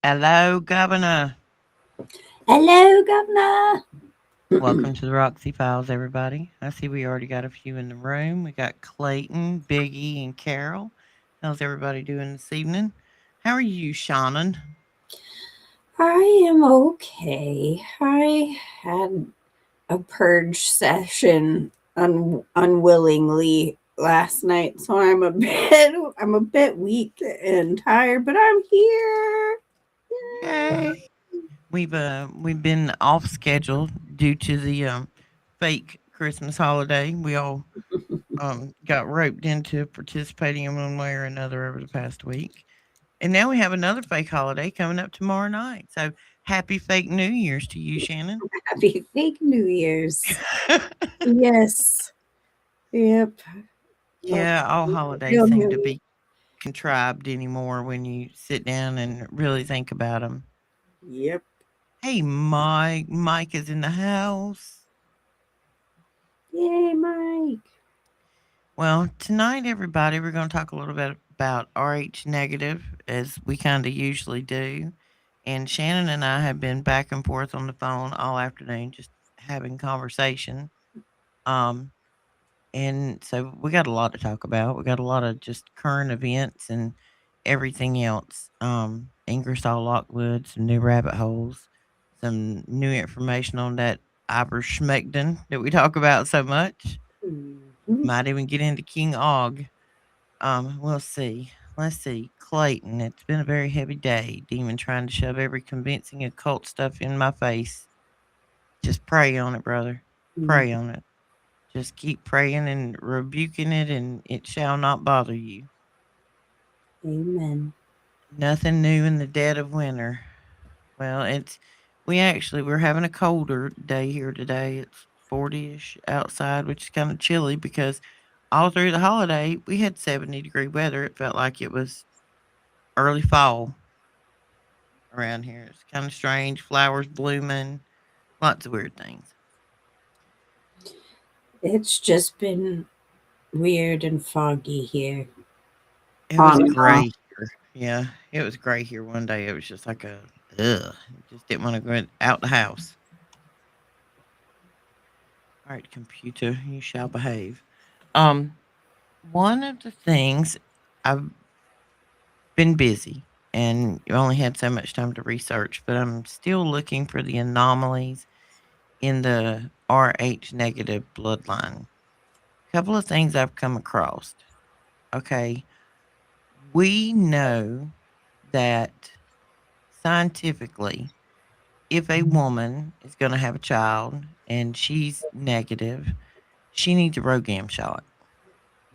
Hello, Governor. Hello, Governor. Welcome to the Roxy Files, everybody. I see we already got a few in the room. We got Clayton, Biggie, and Carol. How's everybody doing this evening? How are you, Shannon? I am okay. I had a purge session unwillingly last night, so I'm a bit weak and tired, but I'm here. Yay! We've been off schedule due to the fake Christmas holiday. We all got roped into participating in one way or another over the past week. And now we have another fake holiday coming up tomorrow night. So happy fake New Year's to you, Shannon. Happy fake New Year's. Yes. Yep. Oh, Yeah, all holidays real seem New to Year. be contrived anymore when you sit down and really think about them. Yep. Hey, Mike. Mike is in the house. Yay, Mike. Well, tonight, everybody, we're going to talk a little bit about RH negative, as we kind of usually do. And Shannon and I have been back and forth on the phone all afternoon, just having conversation. Um, And so we got a lot to talk about. We got a lot of just current events and everything else. Ingersoll Lockwood, some new rabbit holes, some new information on that Iberschmectin that we talk about so much. Mhm. Might even get into King Og. We'll see. Let's see. Clayton, it's been a very heavy day. Demon trying to shove every convincing occult stuff in my face. Just pray on it, brother. Mm. Pray on it. Just keep praying and rebuking it, and it shall not bother you. Amen. Nothing new in the dead of winter. Well, we're having a colder day here today. It's 40ish outside, which is kind of chilly because all through the holiday we had 70-degree weather. It felt like it was early fall around here. It's kind of strange. Flowers blooming, lots of weird things. It's just been weird and foggy here. It was On and gray off. here. Yeah, it was gray here one day. It was just like a ugh. Just didn't want to go out the house. All right, computer, you shall behave. Um, one of the things I've been busy and you only had so much time to research, but I'm still looking for the anomalies in the RH negative bloodline. Couple of things I've come across. Okay, we know that scientifically, if a woman is going to have a child and she's negative, she needs a ROGAM shot,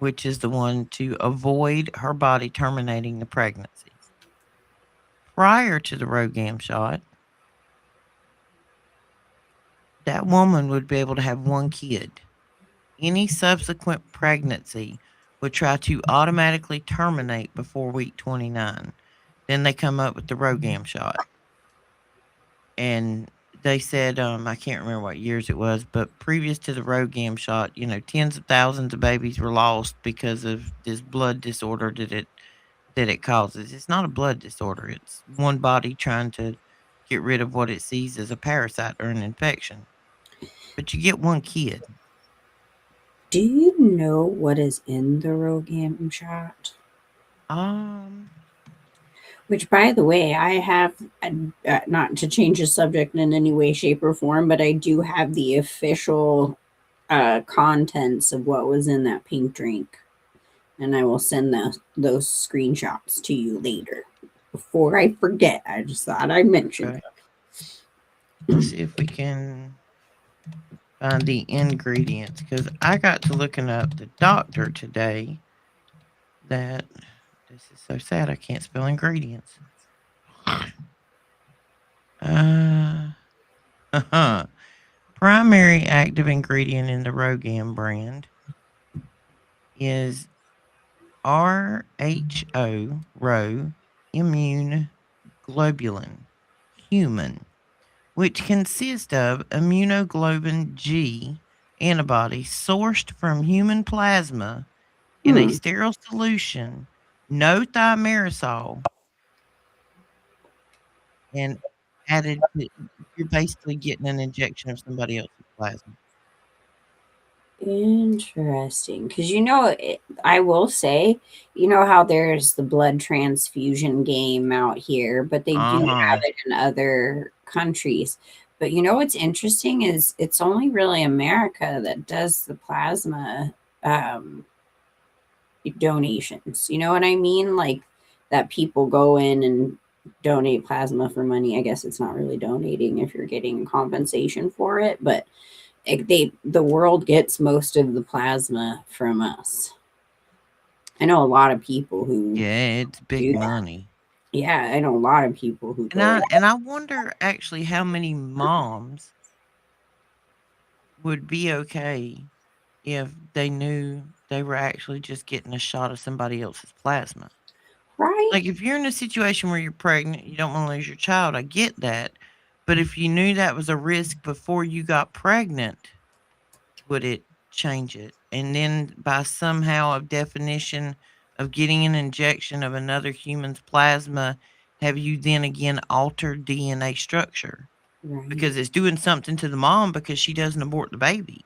which is the one to avoid her body terminating the pregnancy. Prior to the ROGAM shot, that woman would be able to have one kid. Any subsequent pregnancy would try to automatically terminate before week 29. Then they come up with the ROGAM shot. And they said, I can't remember what years it was, but previous to the ROGAM shot, tens of thousands of babies were lost because of this blood disorder that it causes. It's not a blood disorder. It's one body trying to get rid of what it sees as a parasite or an infection. But you get one kid. Do you know what is in the Rogam shot? Um, Which, by the way, I have, not to change the subject in any way, shape, or form, but I do have the official contents of what was in that pink drink. And I will send those screenshots to you later. Before I forget, I just thought I mentioned okay. Let's see if we can find the ingredients because I got to looking up the doctor today that this is so sad I can't spell ingredients. Uh, primary active ingredient in the Rogam brand is RHO, Rho, immune globulin, human, which consists of immunoglobulin G antibody sourced from human plasma it. in a sterile solution, no thimerosal, and added to, you're basically getting an injection of somebody else's plasma. Interesting. Because, I will say, how there's the blood transfusion game out here, but they do have Uh-huh. it in other countries. But what's interesting is it's only really America that does the plasma um, donations. You know what I mean? Like that people go in and donate plasma for money. I guess it's not really donating if you're getting compensation for it, but the world gets most of the plasma from us. I know a lot of people who Yeah, it's big do that. money. Yeah, I know a lot of people who And go. I wonder actually how many moms would be okay if they knew they were actually just getting a shot of somebody else's plasma. Right? Like, if you're in a situation where you're pregnant, you don't wanna lose your child, I get that. But if you knew that was a risk before you got pregnant, would it change it? And then by somehow of definition of getting an injection of another human's plasma, have you then again altered DNA structure? Right. Because it's doing something to the mom because she doesn't abort the baby.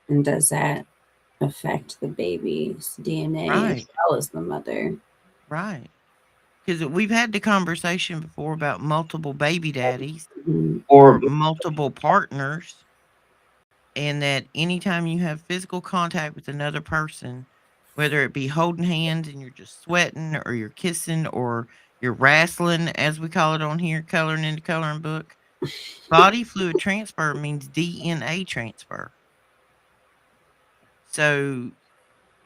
And does that affect the baby's DNA as Right, well as the mother? right. Because we've had the conversation before about multiple baby daddies Mhm. or multiple partners, and that anytime you have physical contact with another person, whether it be holding hands and you're just sweating or you're kissing or you're wrestling, as we call it on here, coloring in the coloring book, body fluid transfer means DNA transfer. So,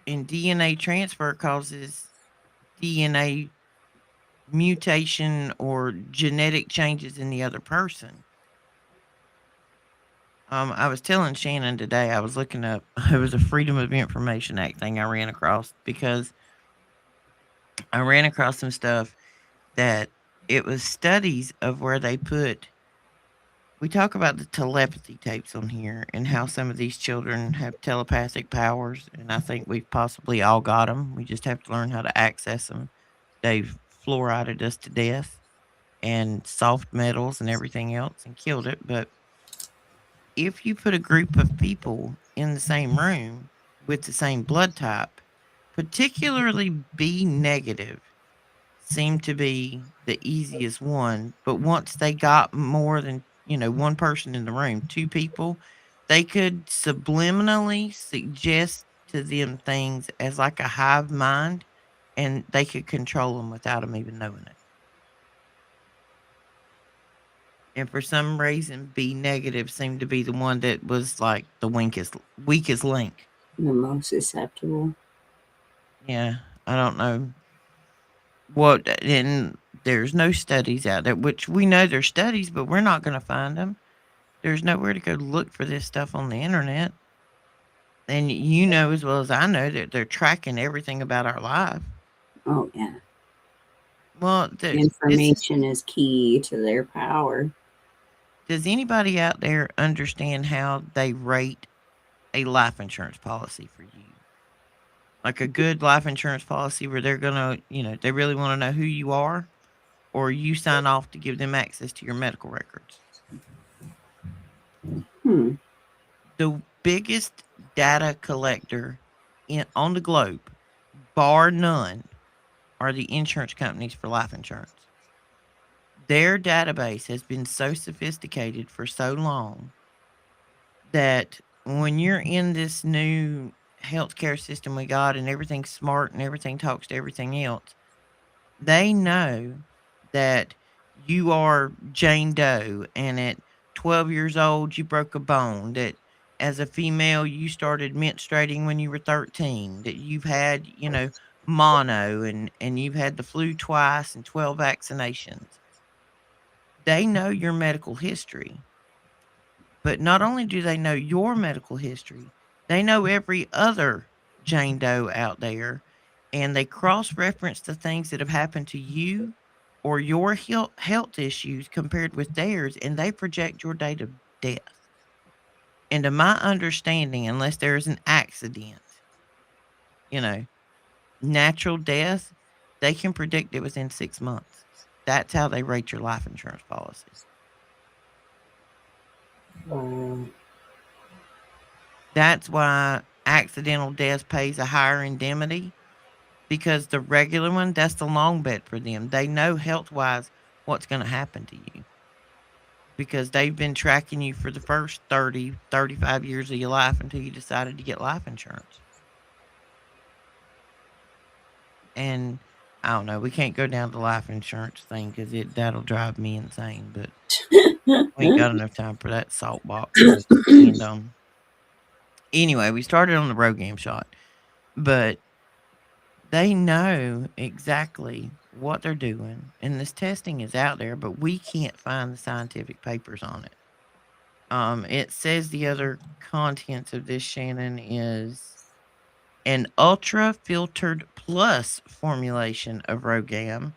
and DNA transfer causes DNA mutation or genetic changes in the other person. I was telling Shannon today, I was looking up, it was a Freedom of Information Act thing I ran across because I ran across some stuff that it was studies of where they put, we talk about the telepathy tapes on here and how some of these children have telepathic powers. And I think we've possibly all got them. We just have to learn how to access them. They've fluorided us to death and soft metals and everything else and killed it. But if you put a group of people in the same room with the same blood type, particularly B negative, seemed to be the easiest one. But once they got more than, one person in the room, two people, they could subliminally suggest to them things as like a hive mind and they could control them without them even knowing it. And for some reason, B negative seemed to be the one that was like the weakest link. The most susceptible. Yeah, I don't know what, and there's no studies out there, which we know there's studies, but we're not going to find them. There's nowhere to go look for this stuff on the internet. And you know as well as I know that they're tracking everything about our life. Oh yeah. Well, this is. Information is key to their power. Does anybody out there understand how they rate a life insurance policy for you? Like a good life insurance policy where they're gonna, they really want to know who you are, or you sign off to give them access to your medical records. Hmm. The biggest data collector on the globe, bar none, are the insurance companies for life insurance. Their database has been so sophisticated for so long that when you're in this new healthcare system we got and everything's smart and everything talks to everything else, they know that you are Jane Doe and at 12 years old you broke a bone, that as a female you started menstruating when you were 13, that you've had, mono and you've had the flu twice and 12 vaccinations. They know your medical history. But not only do they know your medical history, they know every other Jane Doe out there, and they cross reference the things that have happened to you or your health issues compared with theirs, and they project your date of death. And to my understanding, unless there is an accident, you know, natural death, they can predict it within 6 months. That's how they rate your life insurance policy. Wow. That's why accidental death pays a higher indemnity, because the regular one, that's the long bet for them. They know health wise what's going to happen to you because they've been tracking you for the first 30, 35 years of your life until you decided to get life insurance. And I don't know, we can't go down the life insurance thing because that'll drive me insane, but we ain't got enough time for that salt box to end on. Anyway, we started on the Rogam shot, but they know exactly what they're doing, and this testing is out there, but we can't find the scientific papers on it. It says the other contents of this, Shannon, is an ultra filtered plus formulation of Rogam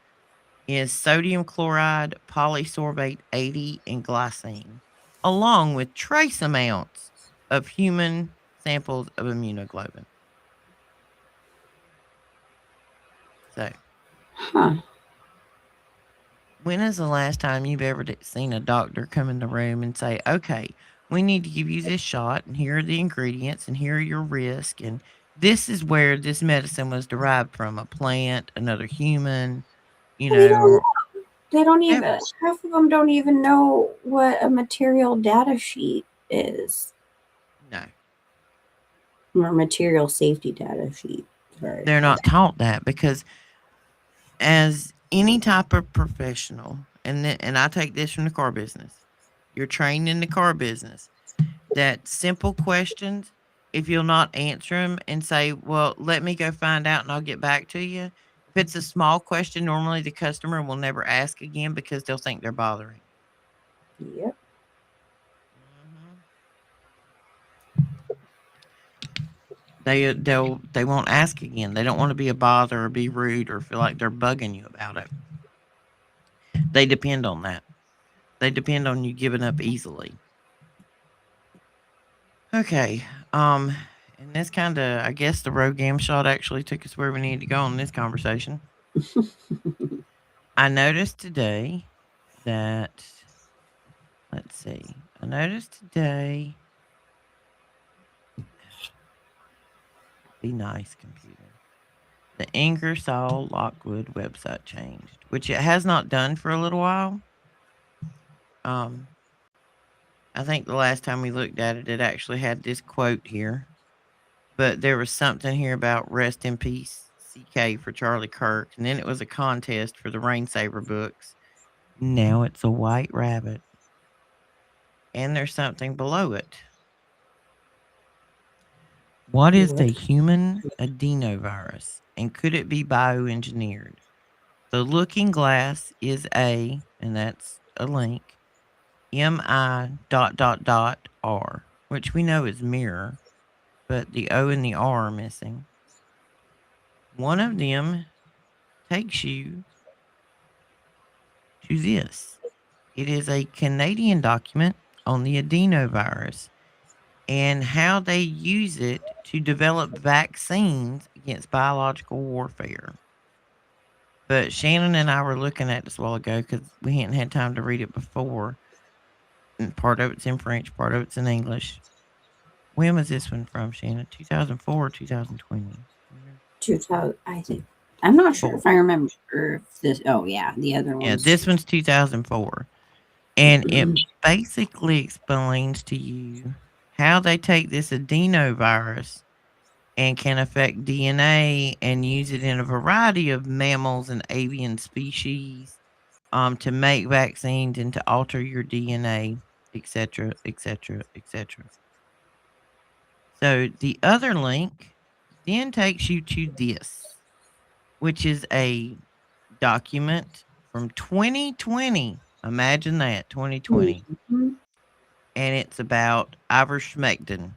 is sodium chloride, polysorbate 80, and glycine, along with trace amounts of human samples of immunoglobulin. So, Huh. when is the last time you've ever seen a doctor come in the room and say, okay, we need to give you this shot, and here are the ingredients, and here are your risks, and this is where this medicine was derived from a plant, another human, you They know, don't know. or They don't ever. even, half of them don't even know what a material data sheet is, No, or material safety data sheet. Sorry. they're not taught that because as any type of professional, and I take this from the car business, you're trained in the car business that simple questions, if you'll not answer them and say, well, let me go find out and I'll get back to you. If it's a small question, normally the customer will never ask again because they'll think they're bothering. Yep. Hmm. They won't ask again. They don't want to be a bother or be rude or feel like they're bugging you about it. They depend on that. They depend on you giving up easily. Okay. Um, and this kind of, I guess, the road game shot actually took us where we needed to go in this conversation. I noticed today that, let's see, I noticed today, be nice, computer. The Ingersoll Lockwood website changed, which it has not done for a little while. Um, I think the last time we looked at it, it actually had this quote here, but there was something here about rest in peace, CK for Charlie Kirk, and then it was a contest for the Rainsaver books. Now it's a white rabbit, and there's something below it. What is the What? human adenovirus, and could it be bioengineered? The looking glass is a, and that's a link, mi dot dot dot r, which we know is mirror, but the O and the R are missing. One of them takes you to this. It is a Canadian document on the adenovirus and how they use it to develop vaccines against biological warfare. But Shannon and I were looking at this a while ago because we hadn't had time to read it before. And part of it's in French, part of it's in English. When was this one from, Shannon? 2004 or 2020? 2000, I think. I'm not sure Four. if I remember if this. Oh, yeah. The other Yeah, one's this one's 2004. And it basically explains to you how they take this adenovirus and can affect DNA and use it in a variety of mammals and avian species, to make vaccines and to alter your DNA, etc., etc., etc. So the other link then takes you to this, which is a document from 2020. Imagine that, 2020. Mhm. And it's about ivermectin.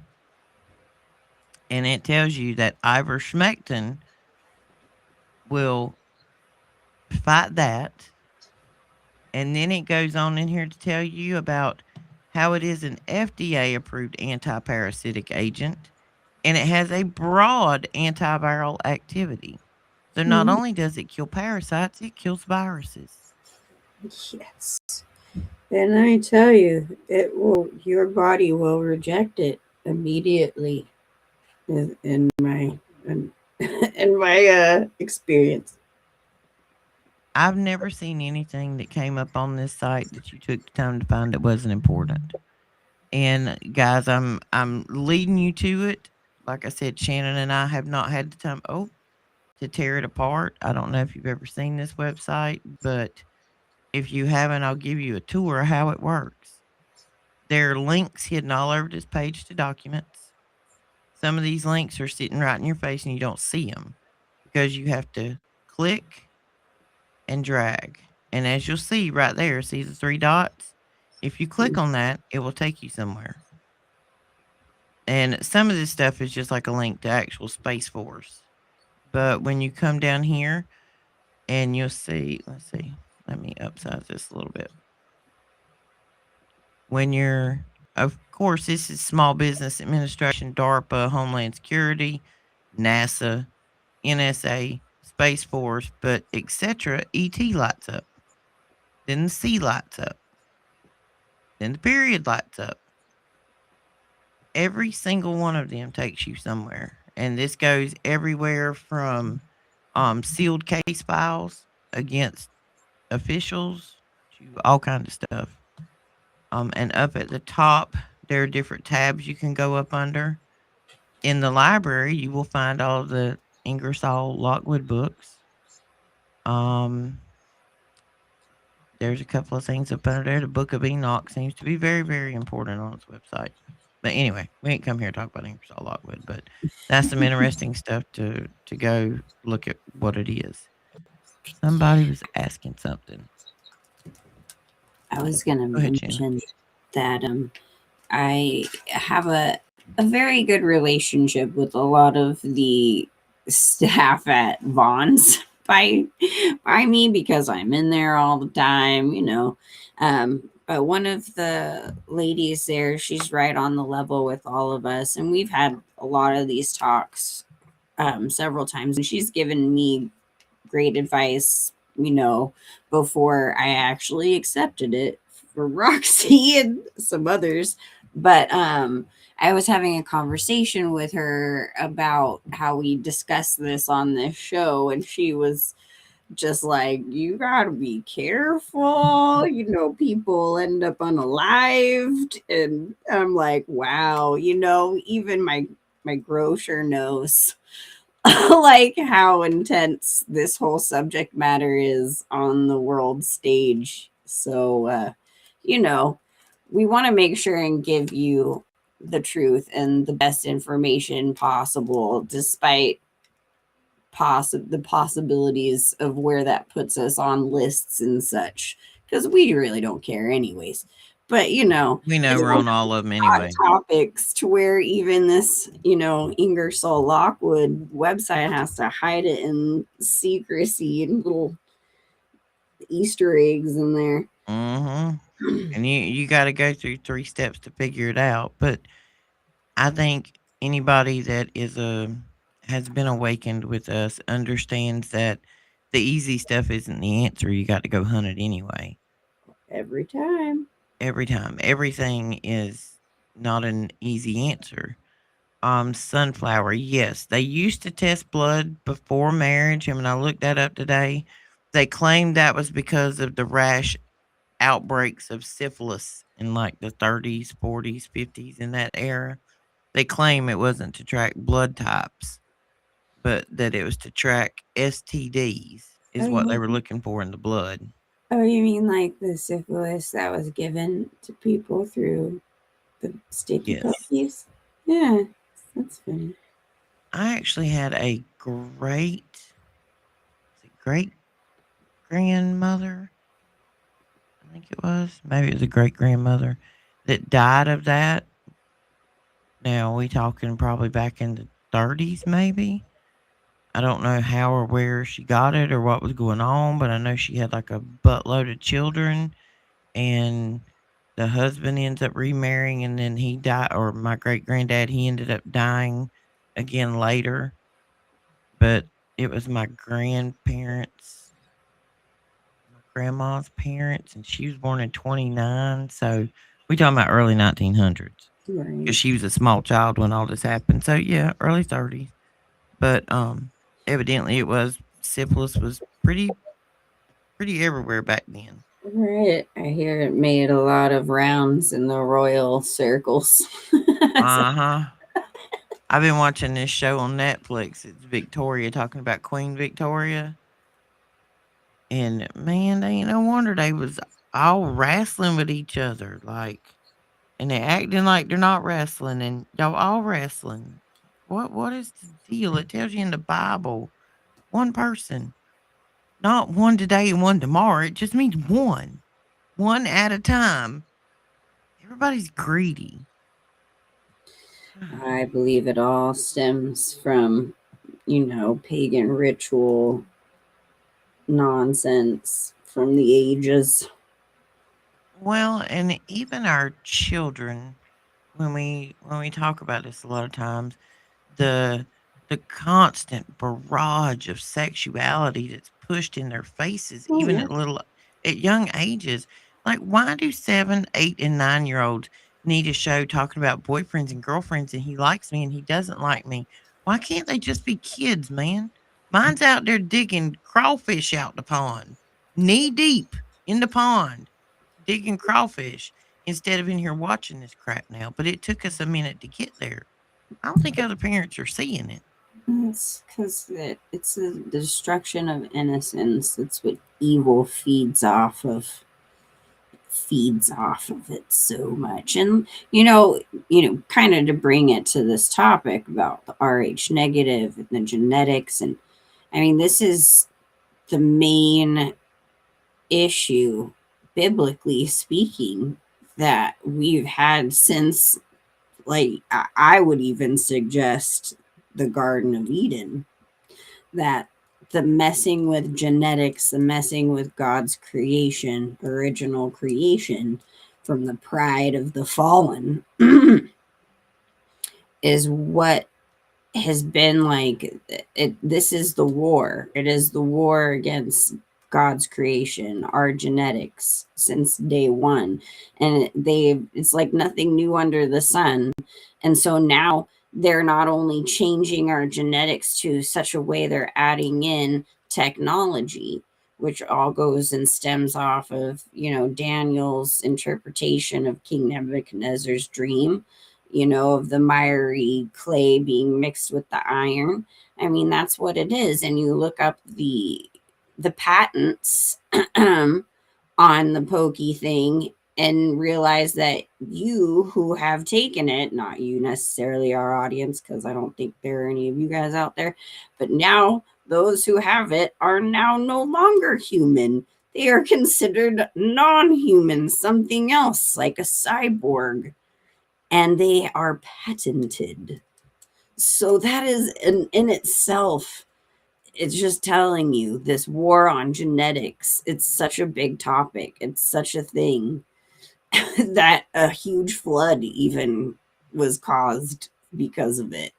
And it tells you that ivermectin will fight that. And then it goes on in here to tell you about how it is an FDA approved antiparasitic agent and it has a broad antiviral activity. So not Mhm. only does it kill parasites, it kills viruses. Yes. And I tell you, it will. Your body will reject it immediately. In my in, in my experience. I've never seen anything that came up on this site that you took the time to find that wasn't important. And guys, I'm leading you to it. Like I said, Shannon and I have not had the time to tear it apart. I don't know if you've ever seen this website, but if you haven't, I'll give you a tour of how it works. There are links hidden all over this page to documents. Some of these links are sitting right in your face and you don't see them because you have to click and drag. And as you'll see right there, see the three dots? If you click on that, it will take you somewhere. And some of this stuff is just like a link to actual Space Force. But when you come down here and you'll see, let's see, let me upsize this a little bit. When you're, of course, this is Small Business Administration, DARPA, Homeland Security, NASA, NSA, Space Force, but etc. ET lights up. Then the C lights up. Then the period lights up. Every single one of them takes you somewhere. And this goes everywhere from sealed case files against officials to all kinds of stuff. And up at the top, there are different tabs you can go up under. In the library, you will find all the Ingersoll Lockwood books. Um, there's a couple of things up under there. The Book of Enoch seems to be very, very important on its website. But anyway, we ain't come here to talk about Ingersoll Lockwood, but that's some interesting stuff to go look at what it is. Somebody was asking something. I was gonna Go ahead, Shannon. mention that I have a very good relationship with a lot of the staff at Vaughn's by me because I'm in there all the time, you know. But one of the ladies there, she's right on the level with all of us, and we've had a lot of these talks several times, and she's given me great advice, you know, before I actually accepted it for Roxy and some others. But I was having a conversation with her about how we discussed this on this show, and she was just like, you gotta be careful, you know, people end up unalived. And I'm like, wow, you know, even my grocer knows like how intense this whole subject matter is on the world stage. So, you know, we want to make sure and give you the truth and the best information possible, despite the possibilities of where that puts us on lists and such, because we really don't care, anyways. But you know, We know it's we're one of on all of them hot anyway. topics to where even this, you know, Ingersoll Lockwood website has to hide it in secrecy and little Easter eggs in there. Mm-hmm. And you got to go through three steps to figure it out. But I think anybody that has been awakened with us understands that the easy stuff isn't the answer. You got to go hunt it anyway. Every time. Every time. Everything is not an easy answer. Sunflower, yes. They used to test blood before marriage. I mean, I looked that up today. They claimed that was because of the rash outbreaks of syphilis in like the 30s, 40s, 50s in that era. They claim it wasn't to track blood types, but that it was to track STDs Oh, is you what they were mean, looking for in the blood. oh, you mean like the syphilis that was given to people through the sticky Yes. puppies? Yeah, that's funny. I actually had great grandmother, I think it was. Maybe it was a great grandmother that died of that. Now we talking probably back in the 30s, maybe. I don't know how or where she got it or what was going on, but I know she had like a buttload of children, and the husband ends up remarrying, and then he died, or my great granddad, he ended up dying again later. But it was my grandma's parents, and she was born in 29. So we talking about early 1900s because Right. she was a small child when all this happened. So yeah, early 30s. But evidently it was syphilis was pretty everywhere back then. Right. I hear it made a lot of rounds in the royal circles. So, Uh huh. I've been watching this show on Netflix. It's Victoria talking about Queen Victoria. And man, they ain't no wonder they was all wrestling with each other. Like, and they acting like they're not wrestling and y'all all wrestling. What is the deal? It tells you in the Bible, one person, not one today and one tomorrow. It just means one at a time. Everybody's greedy. I believe it all stems from, pagan ritual nonsense from the ages. Well, and even our children, when we talk about this a lot of times, the the constant barrage of sexuality that's pushed in their faces, Oh, even yeah. at young ages. Like, why do 7, 8, and 9 year olds need a show talking about boyfriends and girlfriends and he likes me and he doesn't like me? Why can't they just be kids, man? Mine's out there digging crawfish out the pond, knee deep in the pond, digging crawfish instead of in here watching this crap now. But it took us a minute to get there. I don't think other parents are seeing it. It's because it's the destruction of innocence. That's what evil feeds off of it so much. And kind of to bring it to this topic about the RH negative and the genetics, and I mean, this is the main issue, biblically speaking, that we've had since, like, I would even suggest the Garden of Eden, that the messing with genetics, the messing with God's creation, original creation, from the pride of the fallen, is what has been like it. This is the war. It is the war against God's creation, our genetics, since day one. And it's like nothing new under the sun. And so now they're not only changing our genetics to such a way, they're adding in technology, which all goes and stems off of, Daniel's interpretation of King Nebuchadnezzar's dream, of the miry clay being mixed with the iron. I mean, that's what it is. And you look up the patents on the pokey thing and realize that you who have taken it, not you necessarily, our audience, because I don't think there are any of you guys out there, but now those who have it are now no longer human. They are considered non human, something else like a cyborg, and they are patented. So that is in itself, it's just telling you this war on genetics. It's such a big topic. It's such a thing that a huge flood even was caused because of it.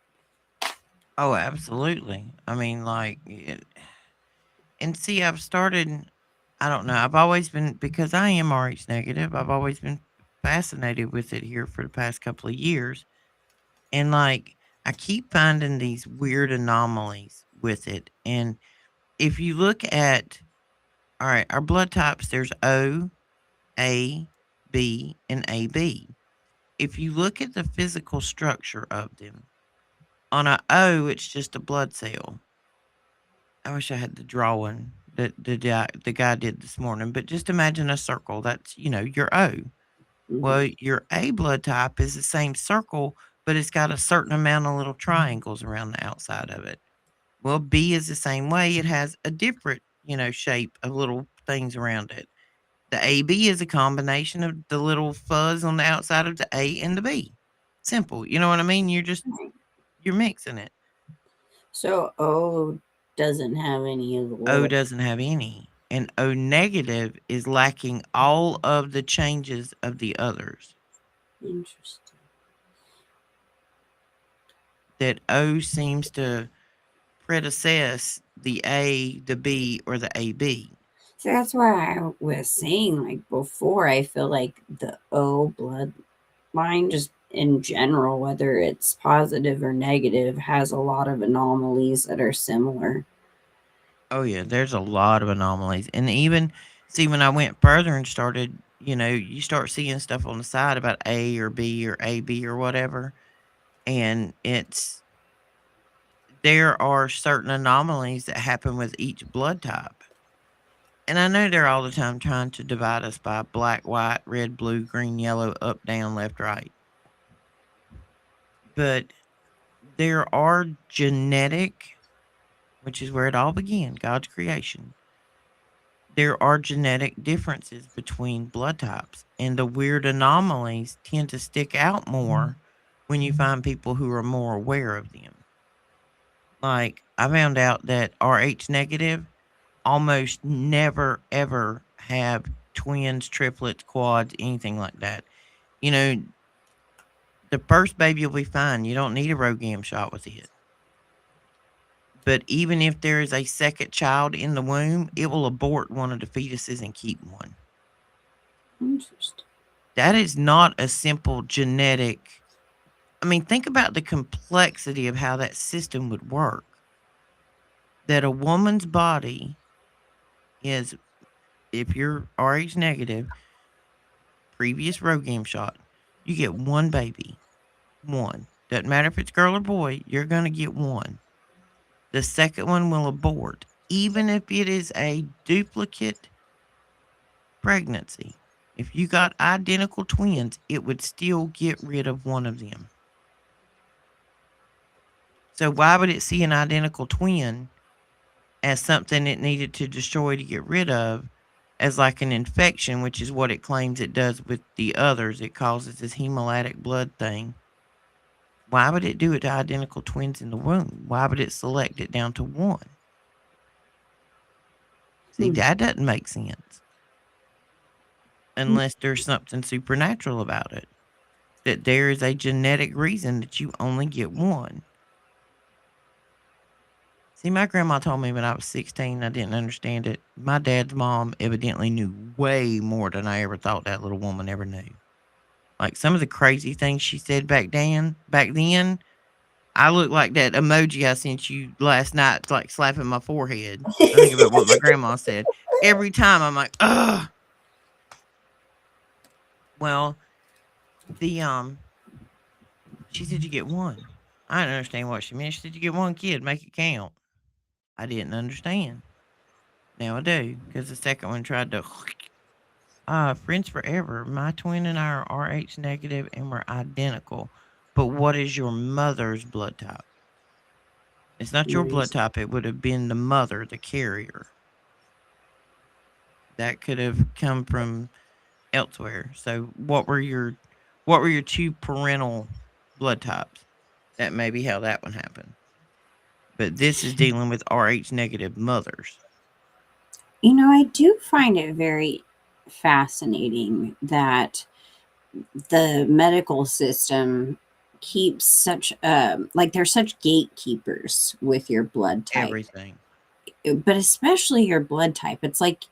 Oh, absolutely. I mean, like, and see, I've started. I don't know. I've always been because I am RH negative. I've always been fascinated with it here for the past couple of years, and like, I keep finding these weird anomalies with it. And if you look at, all right, our blood types, there's O, A, B, and AB. If you look at the physical structure of them, on a O, it's just a blood cell. I wish I had the drawing that the guy did this morning, but just imagine a circle. That's, your O. Mhm. Well, your A blood type is the same circle, but it's got a certain amount of little triangles around the outside of it. Well, B is the same way. It has a different, shape of little things around it. The AB is a combination of the little fuzz on the outside of the A and the B. Simple. You know what I mean? You're mixing it. So O doesn't have any of the O little. doesn't have any. And O negative is lacking all of the changes of the others. Interesting. That O seems to predecess the A, the B, or the AB. So that's why I was saying, like before, I feel like the O bloodline, just in general, whether it's positive or negative, has a lot of anomalies that are similar. Oh yeah, there's a lot of anomalies. And even see when I went further and started, you start seeing stuff on the side about A or B or AB or whatever. And there are certain anomalies that happen with each blood type. And I know they're all the time trying to divide us by black, white, red, blue, green, yellow, up, down, left, right. But there are genetic, which is where it all began, God's creation. There are genetic differences between blood types, and the weird anomalies tend to stick out more when you find people who are more aware of them. Like, I found out that Rh negative almost never ever have twins, triplets, quads, anything like that. You know, the first baby will be fine. You don't need a ROGAM shot with it. But even if there is a second child in the womb, it will abort one of the fetuses and keep one. Interesting. That is not a simple genetic. I mean, think about the complexity of how that system would work. That a woman's body is, if you're Rh negative, previous ROGAM shot, you get one baby. One. Doesn't matter if it's girl or boy, you're going to get one. The second one will abort, even if it is a duplicate pregnancy. If you got identical twins, it would still get rid of one of them. So why would it see an identical twin as something it needed to destroy to get rid of, as like an infection, which is what it claims it does with the others? It causes this hemolytic blood thing. Why would it do it to identical twins in the womb? Why would it select it down to one? See, Hmm. that doesn't make sense unless there's something supernatural about it. That there is a genetic reason that you only get one. See, my grandma told me when I was 16, I didn't understand it. My dad's mom evidently knew way more than I ever thought that little woman ever knew. Like some of the crazy things she said back then, I look like that emoji I sent you last night, like slapping my forehead. I think about what my grandma said. Every time I'm like, ugh. Well, the she said you get one. I didn't understand what she meant. She said you get one kid, make it count. I didn't understand. Now I do, because the second one tried to friends forever. My twin and I are Rh negative and we're identical. But what is your mother's blood type? It's not your blood Nice. type. It would have been the mother, the carrier. That could have come from elsewhere. So what were your two parental blood types? That may be how that one happened. But this is dealing with Rh negative mothers. I do find it very fascinating that the medical system keeps such like they're such gatekeepers with your blood type, Everything. but especially your blood type. It's like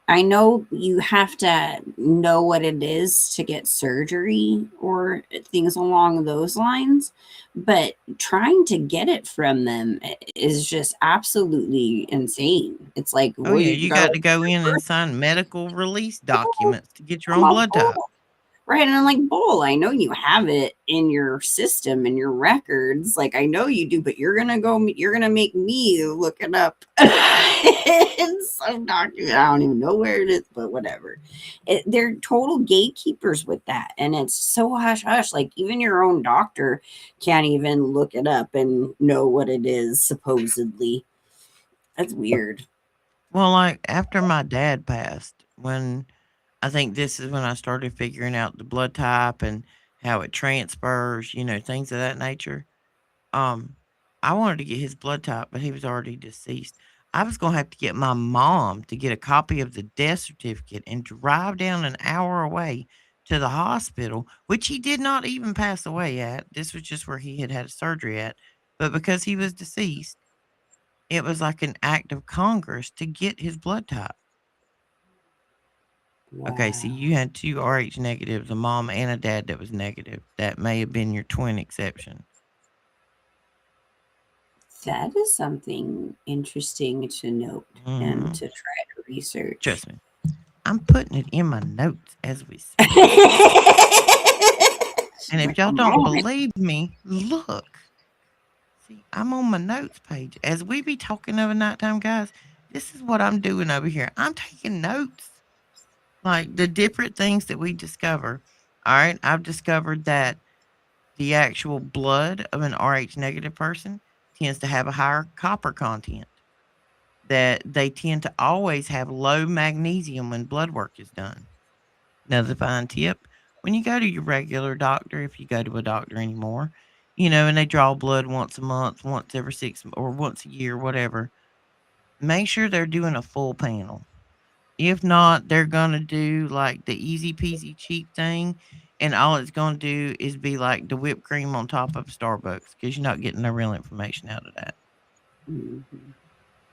I know you have to know what it is to get surgery or things along those lines, but trying to get it from them is just absolutely insane. It's like, Oh well, yeah, you you got got to go in and sign medical release documents to get your I'm own a blood type. bull. Right. And I'm like, bull, I know you have it in your system and your records. Like, I know you do, but you're going to make me look it up in some document. I don't even know where it is, but whatever. They're total gatekeepers with that. And it's so hush hush. Like, even your own doctor can't even look it up and know what it is, supposedly. That's weird. Well, like after my dad passed, when I think this is when I started figuring out the blood type and how it transfers, things of that nature. Um, I wanted to get his blood type, but he was already deceased. I was going to have to get my mom to get a copy of the death certificate and drive down an hour away to the hospital, which he did not even pass away at. This was just where he had had surgery at. But because he was deceased, it was like an act of Congress to get his blood type. Okay, so Wow. you had two Rh negatives, a mom and a dad that was negative. That may have been your twin exception. That is something interesting to note and Hmm. to try to research. Trust me, I'm putting it in my notes as we speak. And Like, if y'all come don't on. believe me, look. See, I'm on my notes page. As we be talking over nighttime, guys, this is what I'm doing over here. I'm taking notes. Like the different things that we discover. All right. I've discovered that the actual blood of an Rh negative person tends to have a higher copper content, that they tend to always have low magnesium when blood work is done. Another fine tip, when you go to your regular doctor, if you go to a doctor anymore, and they draw blood once a month, once every or once a year, whatever, make sure they're doing a full panel. If not, they're going to do like the easy peasy cheap thing. And all it's going to do is be like the whipped cream on top of Starbucks because you're not getting no real information out of that. Mhm.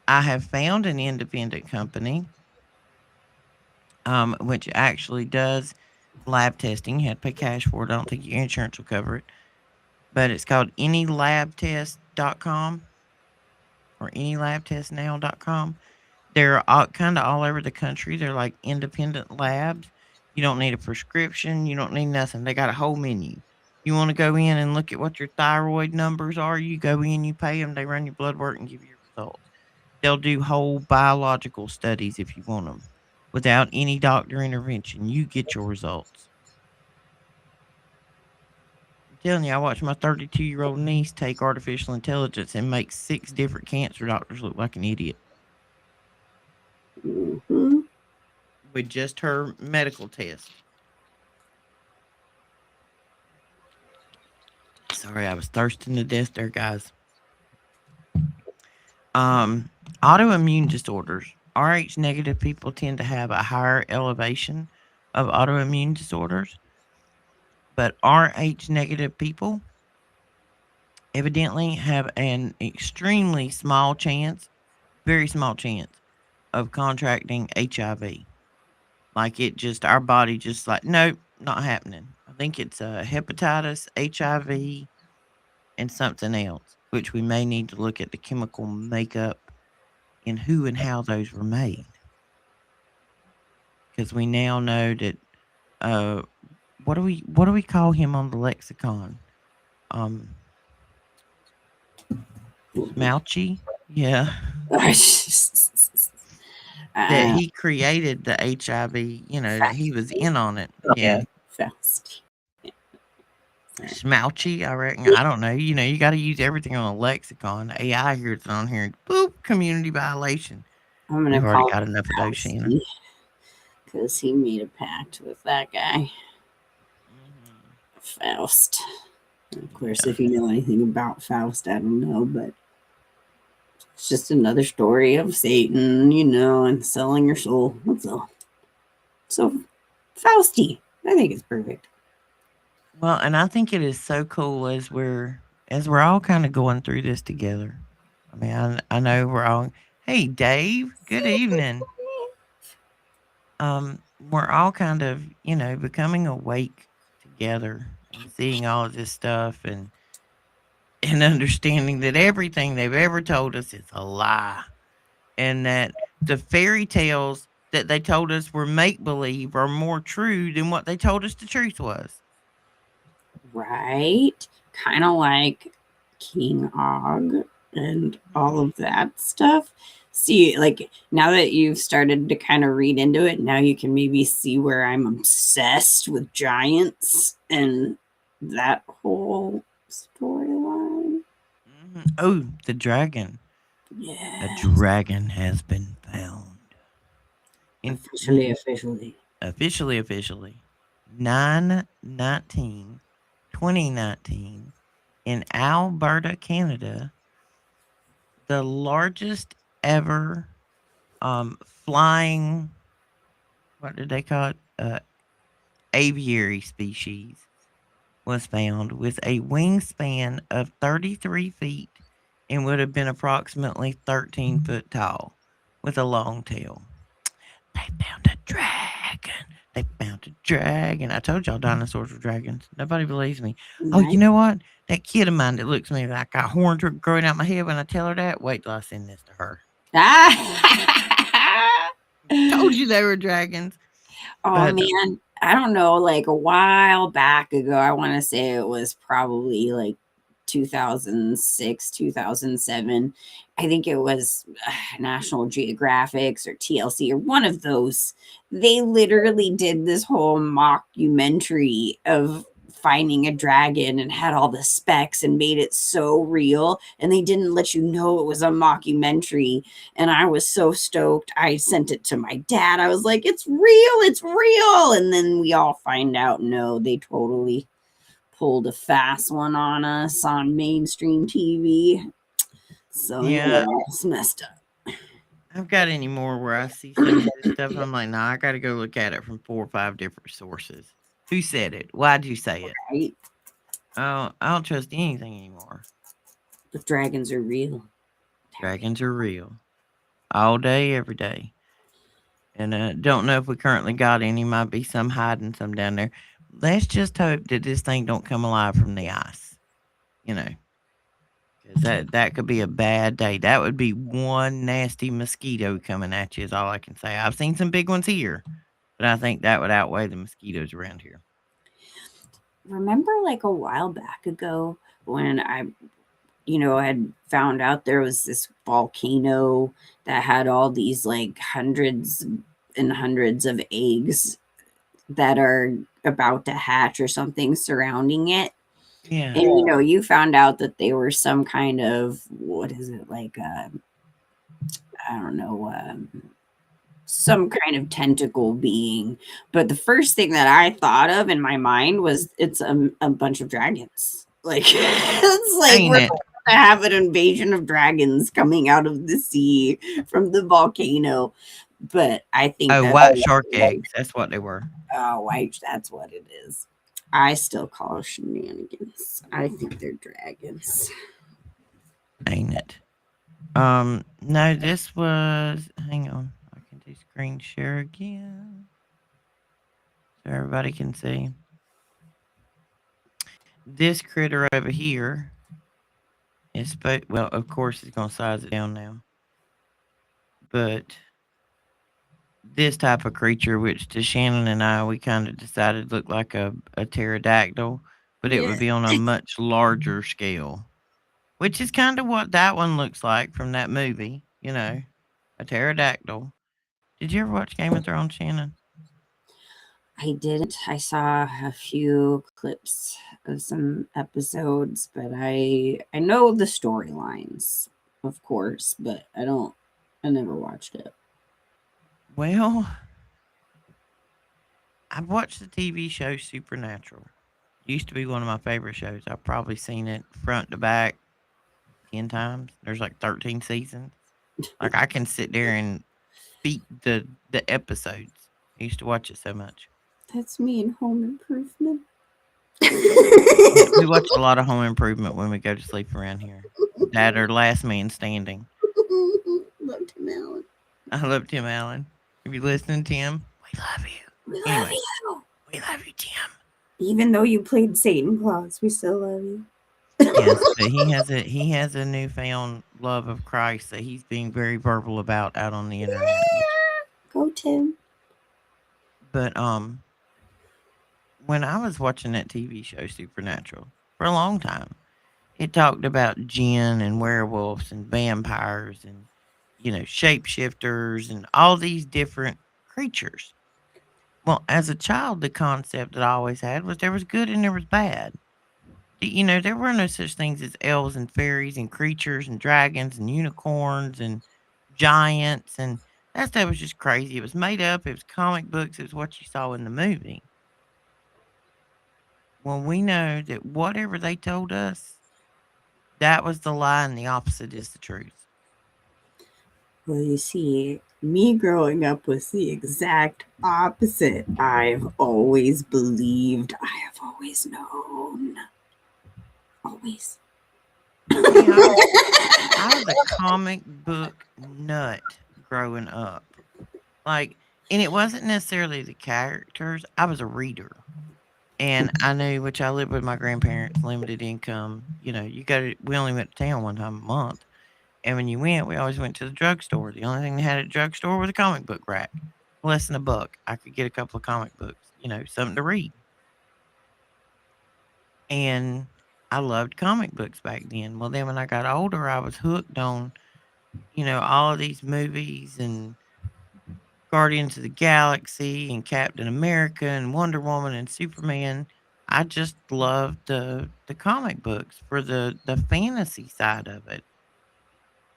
I have found an independent company, which actually does lab testing. You have to pay cash for it. I don't think your insurance will cover it. But it's called anylabtest.com or anylabtestnow.com. They're kind of all over the country. They're like independent labs. You don't need a prescription. You don't need nothing. They got a whole menu. You want to go in and look at what your thyroid numbers are, you go in, you pay them, they run your blood work and give you your results. They'll do whole biological studies if you want them without any doctor intervention. You get your results. I'm telling you, I watched my 32-year-old niece take artificial intelligence and make 6 different cancer doctors look like an idiot Mhm. with just her medical test. Sorry, I was thirsting to death there, guys. Um, Autoimmune disorders. Rh negative people tend to have a higher elevation of autoimmune disorders, but Rh negative people evidently have an extremely small chance, very small chance, of contracting HIV. Like it just, our body just like, nope, not happening. I think it's hepatitis, HIV, and something else, which we may need to look at the chemical makeup and who and how those were made. Because we now know that, uh, what do we call him on the lexicon? Um, Smouchy? Yeah. That uh, he created the HIV, that he was fascination. in on it. Yeah, Yeah. fast. Smouchy, I reckon. I don't know. You got to use everything on a lexicon. AI hears it on here. Boop, community violation. I'm We've gonna already call got him enough of those, Shannon. Roxy because he made a pact with that guy, Hmm. Faust. Of course, Yeah. if you know anything about Faust, I don't know, but it's just another story of Satan, and selling your soul. That's all. So, Fausty, I think it's perfect. Well, and I think it is so cool as we're all kind of going through this together. I mean, I know we're all. Hey, Dave. Good evening. We're all kind of becoming awake together and seeing all of this stuff and understanding that everything they've ever told us is a lie, and that the fairy tales that they told us were make believe are more true than what they told us the truth was. Right? Kind of like King Og and all of that stuff. See, like now that you've started to kind of read into it, now you can maybe see where I'm obsessed with giants and that whole storyline. Oh, the dragon. A Yeah, dragon has been found. In officially. officially 9/19, 2019, in Alberta, Canada, the largest ever flying, what did they call it? Aviary species was found with a wingspan of 33 feet and would have been approximately 13 foot tall with a long tail. They found a dragon. They found a dragon. I told y'all dinosaurs were dragons. Nobody believes me. Oh, you Nice. know what? That kid of mine that looks at me like I got horns growing out my head when I tell her that. Wait till I send this to her. Ah! Told you they were dragons. Oh But man, I don't know, like a while back ago, I want to say it was probably like 2006, 2007. I think it was National Geographics or TLC or one of those. They literally did this whole mockumentary of finding a dragon and had all the specs and made it so real. And they didn't let you know it was a mockumentary, and I was so stoked. I sent it to my dad. I was like, it's real, it's real. And then we all find out no, they totally pulled a fast one on us on mainstream TV. So yeah, yeah, it's messed up, I've got any more where I see some of this stuff. I'm like, nah, I got to go look at it from 4 or 5 different sources. Who said it? Why'd you say it? right? I don't trust anything anymore. The dragons are real. They're real. Dragons are real. All day, every day. And don't know if we currently got any. Might be some hiding some down there. Let's just hope that this thing don't come alive from the ice. You know, because that could be a bad day. That would be one nasty mosquito coming at you. Is all I can say. I've seen some big ones here, but I think that would outweigh the mosquitoes around here. Remember like a while back ago when I had found out there was this volcano that had all these like hundreds and hundreds of eggs that are about to hatch or something surrounding it. Yeah. And you found out that they were some kind of, what is it, like I don't know, some kind of tentacle being. But the first thing that I thought of in my mind was it's a bunch of dragons. Like it's like Ain't we're it? going to have an invasion of dragons coming out of the sea from the volcano. But I think Oh, that white shark eggs. That's what they were. oh, that's what it is. I still call it shenanigans. I think they're dragons. Ain't it? No, this was. Hang on. I can do screen share again so everybody can see. This critter over here is, well, of course, it's going to size it down now. But this type of creature, which to Shannon and I, we kind of decided looked like a pterodactyl, but it Yeah. would be on a much larger scale, which is kind of what that one looks like from that movie, a pterodactyl. Did you ever watch Game of Thrones, Shannon? I didn't. I saw a few clips of some episodes, but I know the storylines, of course, but I never watched it. Well, I've watched the TV show Supernatural. It used to be one of my favorite shows. I've probably seen it front to back 10 times. There's like 13 seasons. Like I can sit there and speak the episodes. I used to watch it so much. That's me in Home Improvement. Yeah, we watch a lot of Home Improvement when we go to sleep around here. That or Last Man Standing. Love Tim Allen. I love Tim Allen. If you're listening, Tim, we love you. We love Anyway, you. we love you, Tim. Even though you played Satan Claus, we still love you. Yes, but he has a newfound love of Christ that he's being very verbal about out on the internet. Go Tim. But when I was watching that TV show Supernatural for a long time, it talked about jinn and werewolves and vampires and shapeshifters and all these different creatures. Well, as a child, the concept that I always had was there was good and there was bad. There were no such things as elves and fairies and creatures and dragons and unicorns and giants, and that stuff was just crazy. It was made up. It was comic books. It was what you saw in the movie. Well, we know that whatever they told us, that was the lie, and the opposite is the truth. Well, you see, me growing up was the exact opposite. I've always believed, I have always known. Always. See, I was a comic book nut growing up. Like And it wasn't necessarily the characters. I was a reader. And I knew, which I lived with my grandparents, limited income. We only went to town one time a month. And when you went, we always went to the drugstore. The only thing they had at the drugstore was a comic book rack. Less than a buck. I could get a couple of comic books, something to read. And I loved comic books back then. Well, then when I got older, I was hooked on, all of these movies and Guardians of the Galaxy and Captain America and Wonder Woman and Superman. I just loved the comic books for the fantasy side of it.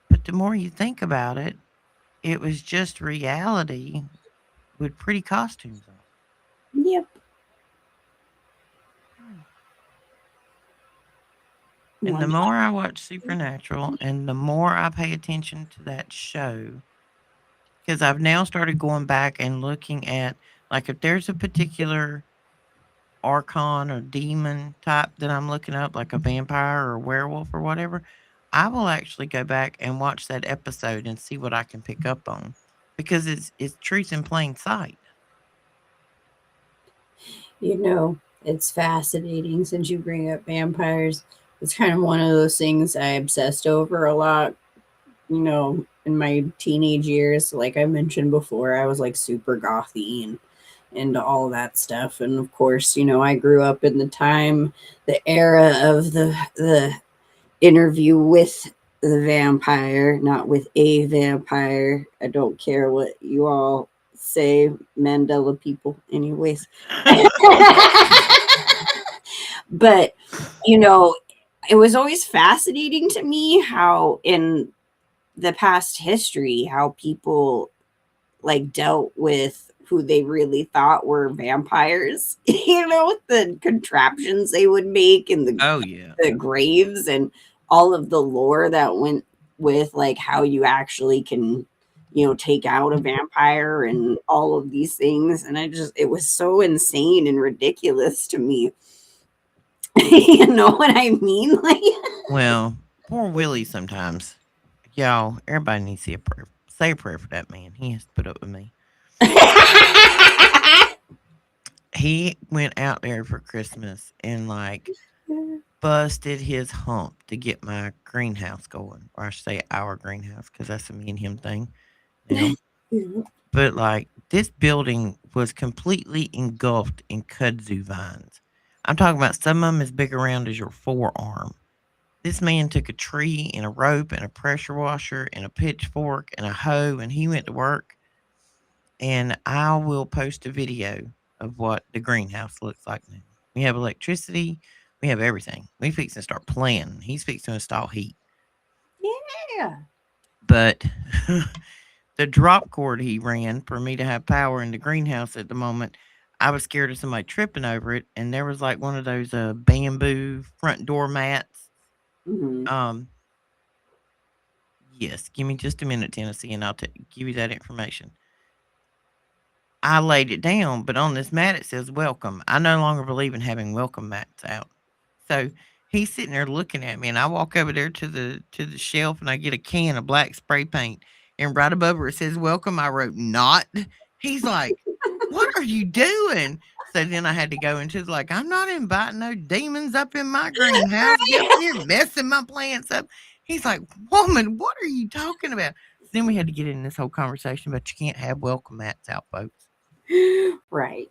But the more you think about it, it was just reality with pretty costumes on. Yep. Hmm. And the One more I watch Supernatural and the more I pay attention to that show, because I've now started going back and looking at, like, if there's a particular archon or demon type that I'm looking up, like a vampire or a werewolf or whatever, I will actually go back and watch that episode and see what I can pick up on, because it's truth in plain sight. you know, it's fascinating since you bring up vampires. It's kind of one of those things I obsessed over a lot, in my teenage years. Like I mentioned before, I was like super gothy and into all that stuff. And of course, I grew up in the era of the interview with the vampire, not with a vampire. I don't care what you all say, Mandela people, anyways. But, you know, it was always fascinating to me how in the past history, how people like dealt with who they really thought were vampires, the contraptions they would make and Oh yeah. the graves and all of the lore that went with like how you actually can take out a vampire and all of these things. And it was so insane and ridiculous to me. You know what I mean? Like Well, poor Willie sometimes. Y'all, everybody needs to say a prayer. Say a prayer for that man. He has to put up with me. He went out there for Christmas and like busted his hump to get my greenhouse going, or I should say our greenhouse, because that's a me and him thing now. But like this building was completely engulfed in kudzu vines. I'm talking about some of them as big around as your forearm. This man took a tree and a rope and a pressure washer and a pitchfork and a hoe, and he went to work. And I will post a video of what the greenhouse looks like now. We have electricity. We have everything. We fixing to start playing. He's fixing to install heat. yeah. But the drop cord he ran for me to have power in the greenhouse at the moment, I was scared of somebody tripping over it. And there was like one of those bamboo front door mats. Mhm. Um, yes, give me just a minute, Tennessee, and I'll give you that information. I laid it down, but on this mat it says welcome. I no longer believe in having welcome mats out. So he's sitting there looking at me, and I walk over there to the shelf and I get a can of black spray paint, and right above where it says welcome, I wrote not. He's like, "What are you doing?" So then I had to go into like, I'm not inviting no demons up in my greenhouse. Get up here messing my plants up. He's like, "Woman, what are you talking about?" So then we had to get in this whole conversation, but you can't have welcome mats out, folks. Right.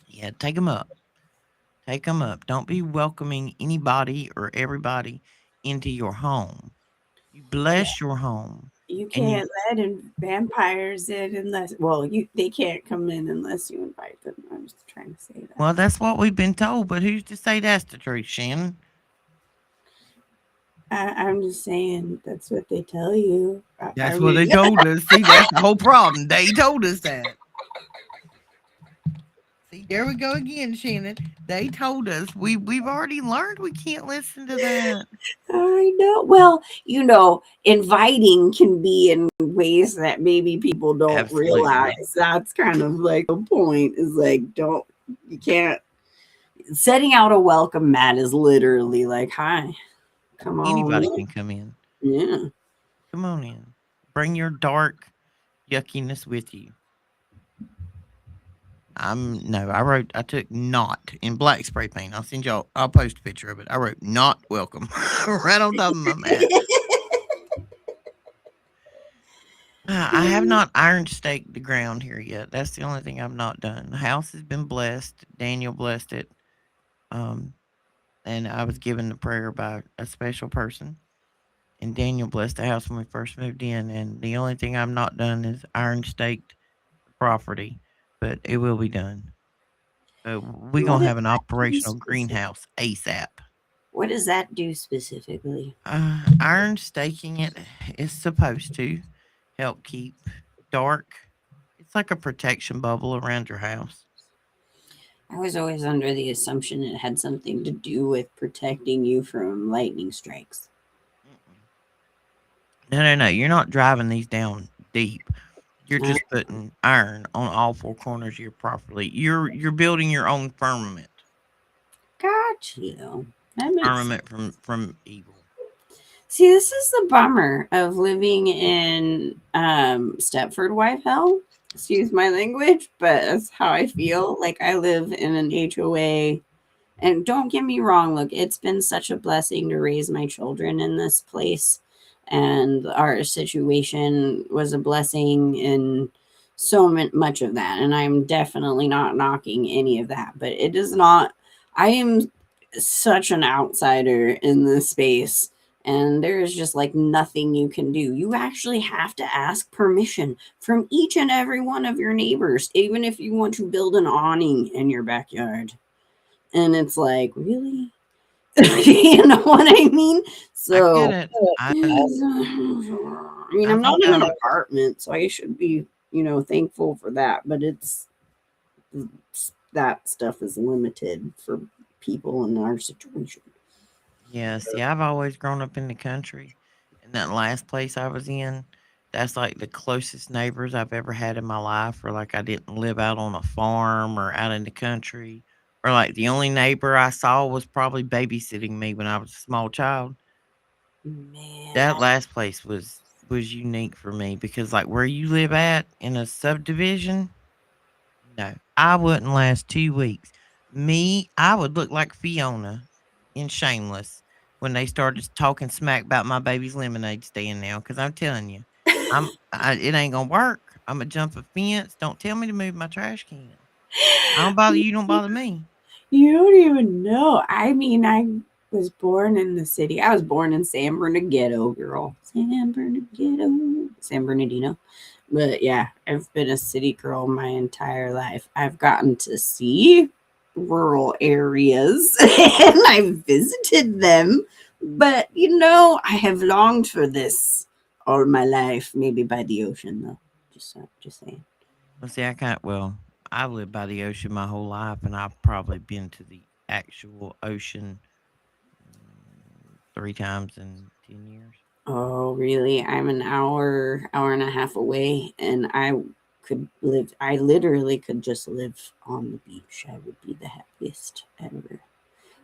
Yeah, take them up. Take them up. Don't be welcoming anybody or everybody into your home. You bless your home. You And you, can't let vampires in unless they can't come in unless you invite them. I was trying to say that. well, that's what we've been told, but who's to say that's the truth, Shannon? I'm just saying that's what they tell you. I That's what mean, they told us. See, that's the whole problem. They told us that. See, there we go again, Shannon. They told us. We've already learned we can't listen to that. I know. Well, inviting can be in ways that maybe people don't Absolutely. realize. That's kind of like the point. Is like you can't setting out a welcome mat is literally like, hi, come on Anybody in. can come in. Yeah. Come on in. Bring your dark yuckiness with you. No, I took not in black spray paint. I'll post a picture of it. I wrote not welcome right on top of my mat. I have not iron staked the ground here yet. That's the only thing I've not done. The house has been blessed. Daniel blessed it. Um, and I was given the prayer by a special person. And Daniel blessed the house when we first moved in. And the only thing I've not done is iron staked the property, but it will be done. So we're What gonna does have an that do operational specific? greenhouse ASAP. What does that do specifically? Iron staking it is supposed to help keep dark. It's like a protection bubble around your house. I was always under the assumption it had something to do with protecting you from lightning strikes. Mm-mm. No, no, no. You're not driving these down deep. You're Uh, just putting iron on all four corners of your property. You're building your own got you. That makes. firmament from evil. See, this is the bummer of living in Stepford wife hell. Excuse my language, but that's how I feel. Like I live in an HOA. And don't get me wrong, look, it's been such a blessing to raise my children in this place. And our situation was a blessing in so much of that. And I'm definitely not knocking any of that. But it is not, I am such an outsider in this space. And there is just like nothing you can do. You actually have to ask permission from each and every one of your neighbors, even if you want to build an awning in your backyard. And it's like, really? You know what I mean? I get So, it. I mean, I I'm not think in an I'm apartment, so I should be, thankful for that. But that stuff is limited for people in our situation. Yeah, see, I've always grown up in the country. And that last place I was in, that's like the closest neighbors I've ever had in my life. Or like I didn't live out on a farm or out in the country. Or like the only neighbor I saw was probably babysitting me when I was a small child. Man, That last place was unique for me because like where you live at in a subdivision, no, I wouldn't last 2 weeks. I would look like Fiona in Shameless when they started talking smack about my baby's lemonade stand now. Because I'm telling you, it ain't gonna work. I'm gonna jump a fence. Don't tell me to move my trash can. I don't bother you. Don't bother me. you don't even know. I mean, I was born in the city. I was born in San Bernardino, girl. San Bernardino. But yeah, I've been a city girl my entire life. I've gotten to see rural areas and I've visited them. But I have longed for this all my life. Maybe by the ocean, though. Just saying. Well, see, I lived by the ocean my whole life, and I've probably been to the actual ocean 3 times in 10 years. Oh, really? I'm an hour and a half away, and I could live. I literally could just live on the beach. I would be the happiest ever.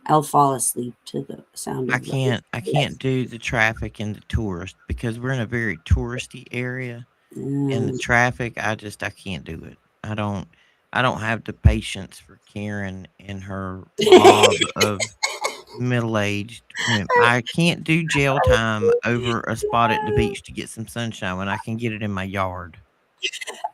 I'll fall asleep to the sound of I waves. can't do the traffic and the tourist because we're in a very touristy area and the Mm. traffic, I can't do it. I don't have the patience for Karen and her mob of middle-aged women. I can't do jail time over a spot at the beach to get some sunshine when I can get it in my yard.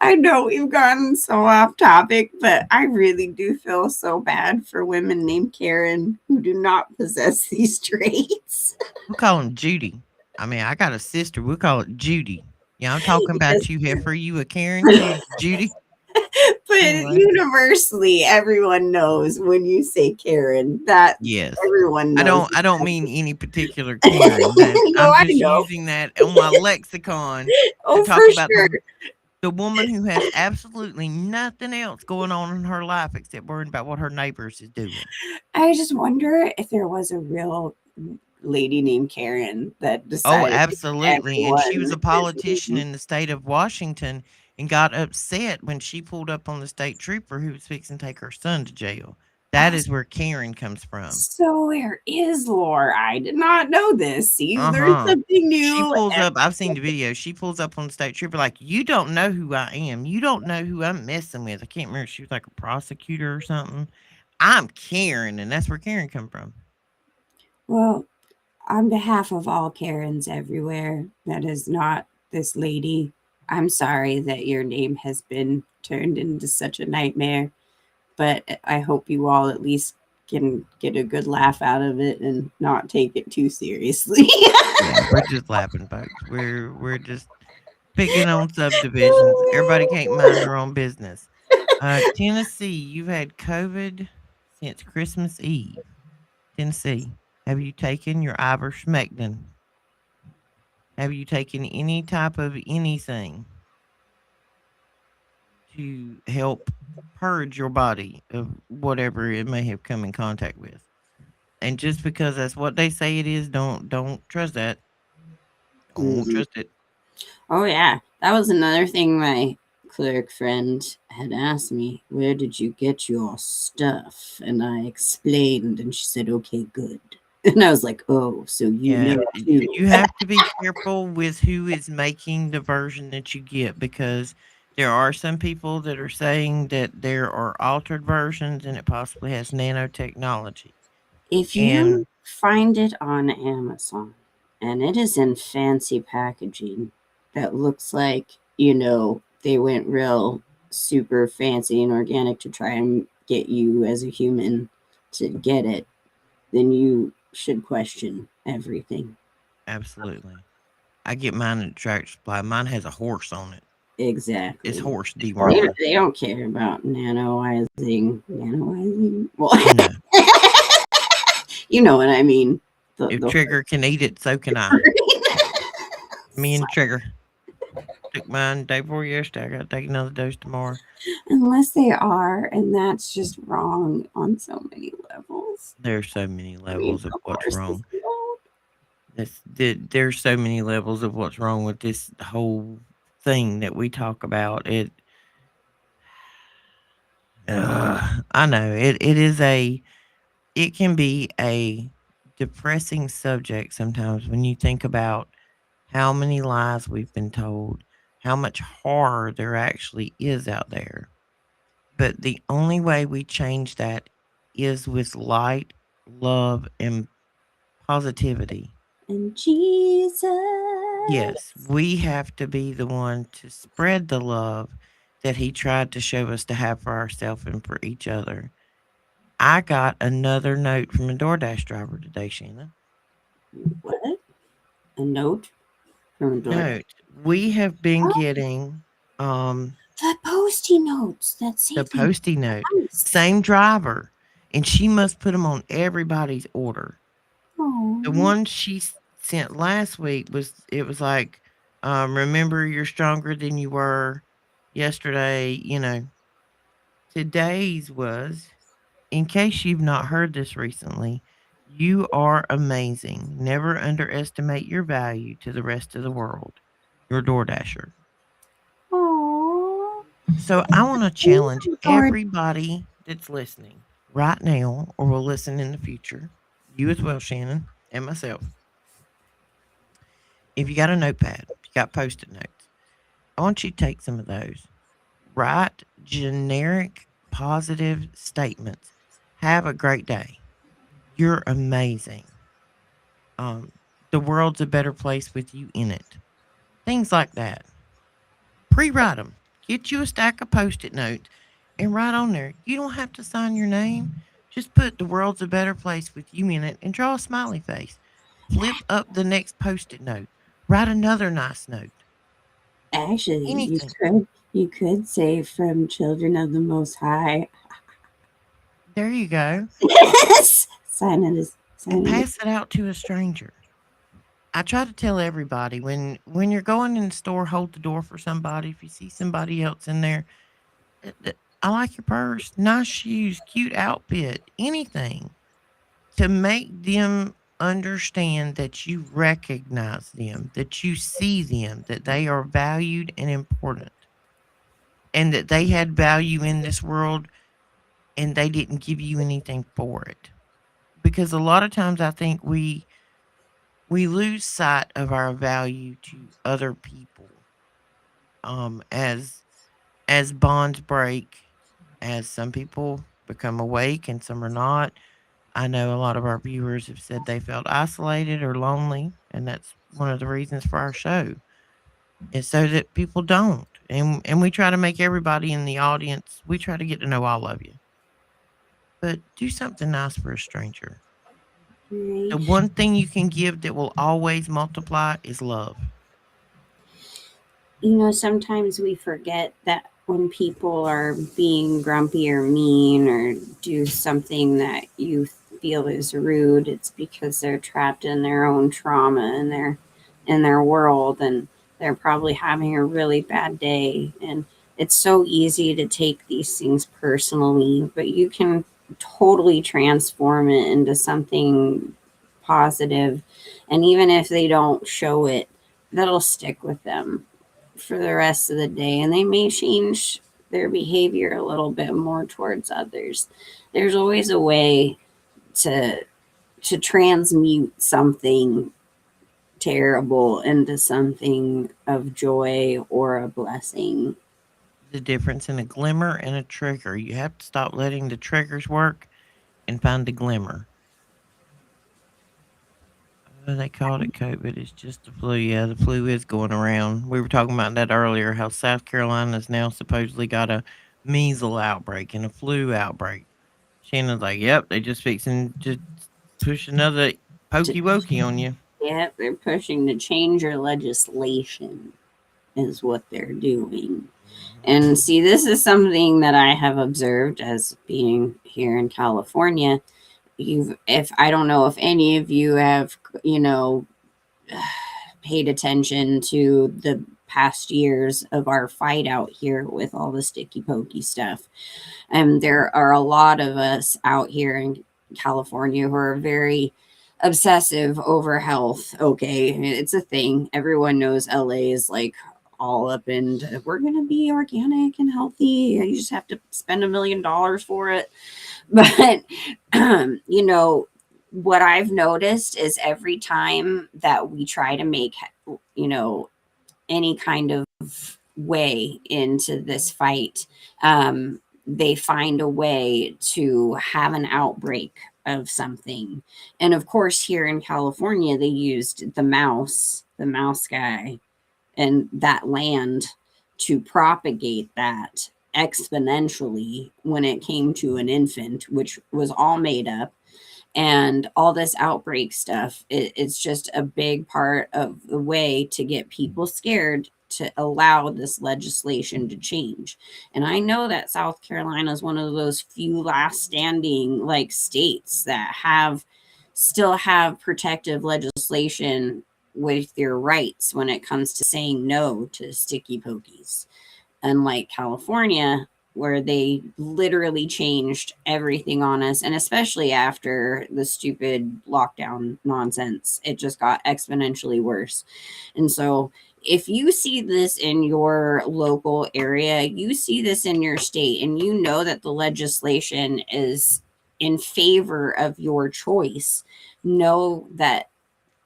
I know we've gotten so off topic, but I really do feel so bad for women named Karen who do not possess these traits. We call him Judy. I mean, I got a sister. We call it Judy. Yeah, I'm talking Yes. about you, heifer. You a Karen too, Judy? But Anyway, universally, everyone knows when you say Karen that yes. everyone knows. I don't mean any particular Karen. That No, I'm I just know. using that on my lexicon to Oh, for talk about sure. the woman who has absolutely nothing else going on in her life except worrying about what her neighbors is doing. I just wonder if there was a real lady named Karen that Oh, decided absolutely. And she was everyone a is politician mean. in the state of Washington and got upset when she pulled up on the state trooper who was fixing to take her son to jail. That is where Karen comes from. So there is lore. I did not know this. See, there's Uh-huh. something She new. pulls up, I've seen the video. She pulls up on the state trooper like, "You don't know who I am. You don't know who I'm messing with." I can't remember. She was like a prosecutor or something. I'm Karen, and that's where Karen come from. Well, on behalf of all Karens everywhere, that is not this lady, I'm sorry that your name has been turned into such a nightmare, but I hope you all at least can get a good laugh out of it and not take it too seriously. Yeah, we're just laughing, folks. We're just picking on subdivisions. Everybody can't mind their own business. Tennessee, you've had COVID since Christmas Eve. Tennessee, have you taken your ivermectin? Have you taken any type of anything to help purge your body of whatever it may have come in contact with? And just because that's what they say it is, don't trust that. Don't Mhm. trust it. Oh yeah, that was another thing my clerk friend had asked me. Where did you get your stuff? And I explained, and she said, "Okay, good." And I was like, "Oh, so you Yeah, know too?" you have to be careful with who is making the version that you get because there are some people that are saying that there are altered versions and it possibly has nanotechnology. If And you find it on Amazon, and it is in fancy packaging that looks like they went real super fancy and organic to try and get you as a human to get it, then you should question everything. absolutely. I get mine at Tractor Supply. Mine has a horse on it. It's Exactly. horse They, dewormer. they don't care about nanoizing. Well, No. you know what I mean. If The Trigger can eat it, so can I. Me and Trigger took mine day before yesterday. I got to take another dose tomorrow. Unless they are, and that's just wrong on so many levels. There's so many I mean, levels of the what's horses wrong. don't. There's so many levels of what's wrong with this whole thing that we talk about. I know it can be a depressing subject sometimes when you think about how many lies we've been told, how much horror there actually is out there. But the only way we change that is with light, love, and positivity. And Jesus. Yes, we have to be the one to spread the love that he tried to show us to have for ourselves and for each other. I got another note from a DoorDash driver today, Shanna. What? A note from a door. Note, we have been Oh, getting the posty notes that say the things postie note, nice. same driver, and she must put them on everybody's order. The Oh, one she sent last week was like, remember you're stronger than you were yesterday. Today's was, in case you've not heard this recently, you are amazing. Never underestimate your value to the rest of the world. Your DoorDasher. oh. So I want to challenge Lord. everybody that's listening right now or will listen in the future, you as well, Shannon, and myself. If you got a notepad, if you got post it notes, I want you to take some of those. Write generic positive statements. Have a great day. You're amazing. Um, the world's a better place with you in it. Things like that. Pre-write them. Get you a stack of post-it notes and write on there. You don't have to sign your name. Just put the world's a better place with you in it and draw a smiley face. Flip up the next post-it note. Write another nice note. Actually, Anything. you could say from children of the Most High. There you go. Sign it as And sign it. pass it out to a stranger. I try to tell everybody when you're going in the store, hold the door for somebody. If you see somebody else in there, I like your purse, nice shoes, cute outfit, anything to make them understand that you recognize them, that you see them, that they are valued and important, and that they had value in this world and they didn't give you anything for it. Because a lot of times I think we lose sight of our value to other people, as bonds break, as some people become awake and some are not. I know a lot of our viewers have said they felt isolated or lonely, and that's one of the reasons for our show. Is so that people don't. And we try to make everybody in the audience, we try to get to know all of you. But do something nice for a stranger. Right. The one thing you can give that will always multiply is love. Sometimes we forget that when people are being grumpy or mean or do something that you feel is rude, it's because they're trapped in their own trauma and in their world, and they're probably having a really bad day. And it's so easy to take these things personally, but you can totally transform it into something positive. And even if they don't show it, that'll stick with them for the rest of the day, and they may change their behavior a little bit more towards others. There's always a way to transmute something terrible into something of joy or a blessing. The difference in a glimmer and a trigger. You have to stop letting the triggers work and find the glimmer. They called it COVID. It's just the flu. Yeah, the flu is going around. We were talking about that earlier. How South Carolina's now supposedly got a measles outbreak and a flu outbreak. Shannon's like, "Yep, they just fixing to push another To, pokey wokey on you." yeah, they're pushing to change your legislation, is what they're doing. Mhm. And see, this is something that I have observed as being here in California. If I don't know if any of you have, you know, paid attention to the past years of our fight out here with all the sticky pokey stuff. And there are a lot of us out here in California who are very obsessive over health. Okay, it's a thing. Everyone knows LA is like all up in we're going to be organic and healthy. You just have to spend $1 million for it. But you know, what I've noticed is every time that we try to make, you know, any kind of way into this fight, they find a way to have an outbreak of something. And of course, here in California, they used the mouse guy, and that land to propagate that exponentially when it came to an infant, which was all made up. And all this outbreak stuff, it's just a big part of the way to get people scared to allow this legislation to change. And I know that South Carolina is one of those few last standing like states that have still have protective legislation with their rights when it comes to saying no to sticky pokies, unlike California, where they literally changed everything on us. And especially after the stupid lockdown nonsense, it just got exponentially worse. And so, if you see this in your local area, you see this in your state, and you know that the legislation is in favor of your choice, know that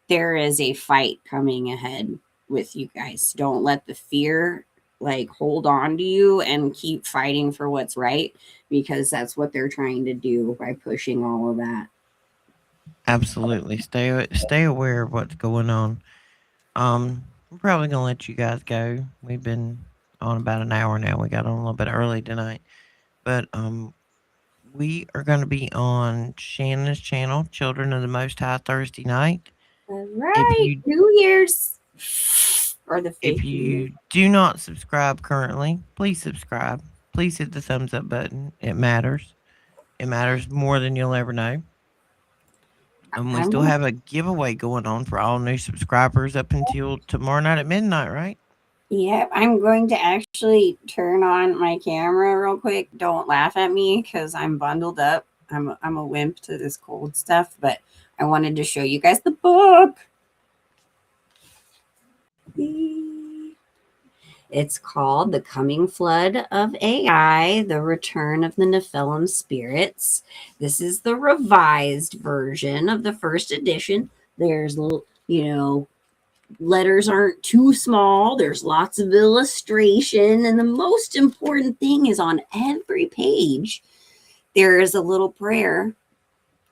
there is a fight coming ahead with you guys. Don't let the fear like hold on to you, and keep fighting for what's right, because that's what they're trying to do by pushing all of that. Absolutely. Stay aware of what's going on. I'm probably gonna let you guys go. We've been on about an hour now. We got on a little bit early tonight, but we are going to be on Shannon's channel, Children of the Most High, Thursday night. All If right, you New Year's or the if fake Year. you do not subscribe currently, please subscribe. Please hit the thumbs up button. It matters. It matters more than you'll ever know. And we I'm still gonna, have a giveaway going on for all new subscribers up until tomorrow night at midnight, right? yeah, I'm going to actually turn on my camera real quick. Don't laugh at me because I'm bundled up. I'm a wimp to this cold stuff, but I wanted to show you guys the book. It's called The Coming Flood of AI, The Return of the Nephilim Spirits. This is the revised version of the first edition. There's, letters aren't too small. There's lots of illustration. And the most important thing is on every page, there is a little prayer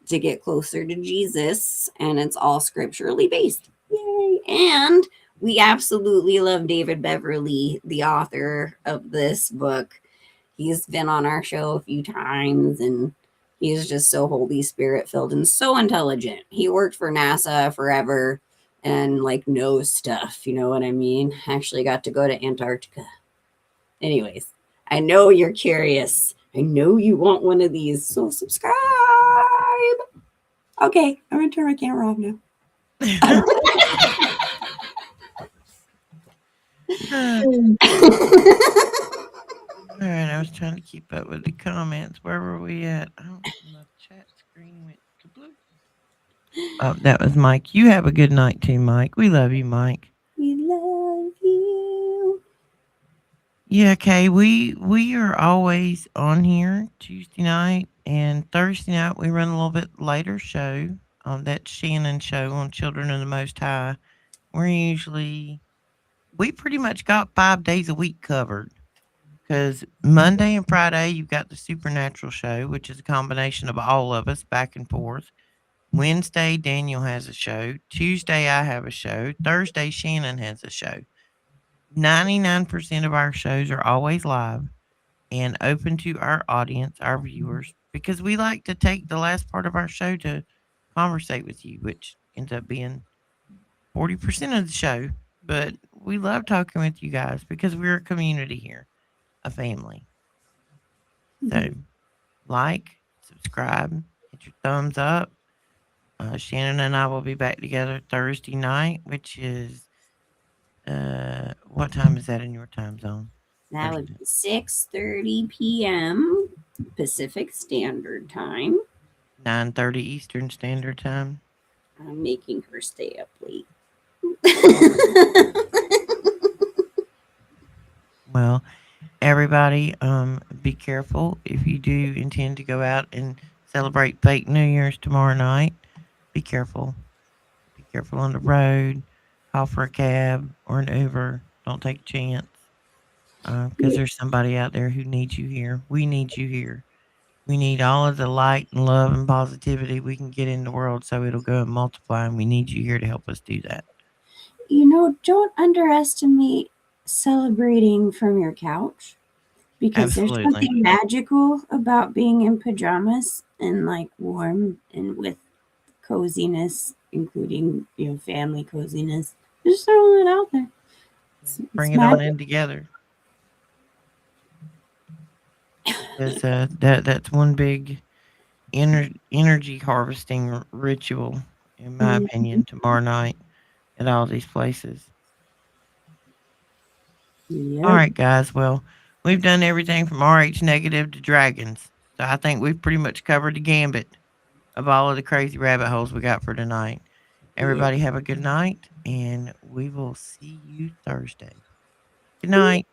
to get closer to Jesus, and it's all scripturally based. Yay! And we absolutely love David Beverly, the author of this book. He's been on our show a few times, and he's just so Holy Spirit filled and so intelligent. He worked for NASA forever and like knows stuff, you know what I mean? Actually got to go to Antarctica. Anyways, I know you're curious. I know you want one of these, so subscribe. Okay, I'm gonna turn my camera off now. All right, I was trying to keep up with the comments. Where were we at? Oh, my chat screen went to blue. Oh, that was Mike. You have a good night too, Mike. We love you, Mike. We love you. Yeah, Kay, we are always on here Tuesday night and Thursday night. We run a little bit later show on that Shannon show on Children of the Most High. We pretty much got 5 days a week covered because Monday and Friday you've got the Supernatural show, which is a combination of all of us back and forth. Wednesday Daniel has a show. Tuesday I have a show. Thursday Shannon has a show. 99% of our shows are always live and open to our audience, our viewers, because we like to take the last part of our show to conversate with you, which ends up being 40% of the show. But we love talking with you guys because we're a community here, a family. So, like, subscribe, hit your thumbs up. Shannon and I will be back together Thursday night, which is what time is that in your time zone? That would Thursday, be 6:30 p.m. Pacific Standard Time. 9:30 Eastern Standard Time. I'm making her stay up late. Well, everybody, be careful if you do intend to go out and celebrate fake New Year's tomorrow night. Be careful. Be careful on the road. Call for a cab or an Uber. Don't take a chance because there's somebody out there who needs you here. We need you here. We need all of the light and love and positivity we can get in the world so it'll go and multiply. And we need you here to help us do that. Don't underestimate celebrating from your couch, because there's Absolutely. something magical about being in pajamas and like warm and with coziness, including family coziness. Just throwing it out there. It's Bring it on magic. in together. Because that's one big energy harvesting ritual, in my Mhm. opinion, tomorrow night at all these places. All Yep. right, guys. Well, we've done everything from RH negative to dragons. So I think we've pretty much covered the gambit of all of the crazy rabbit holes we got for tonight. Yep. Everybody have a good night, and we will see you Thursday. Good night.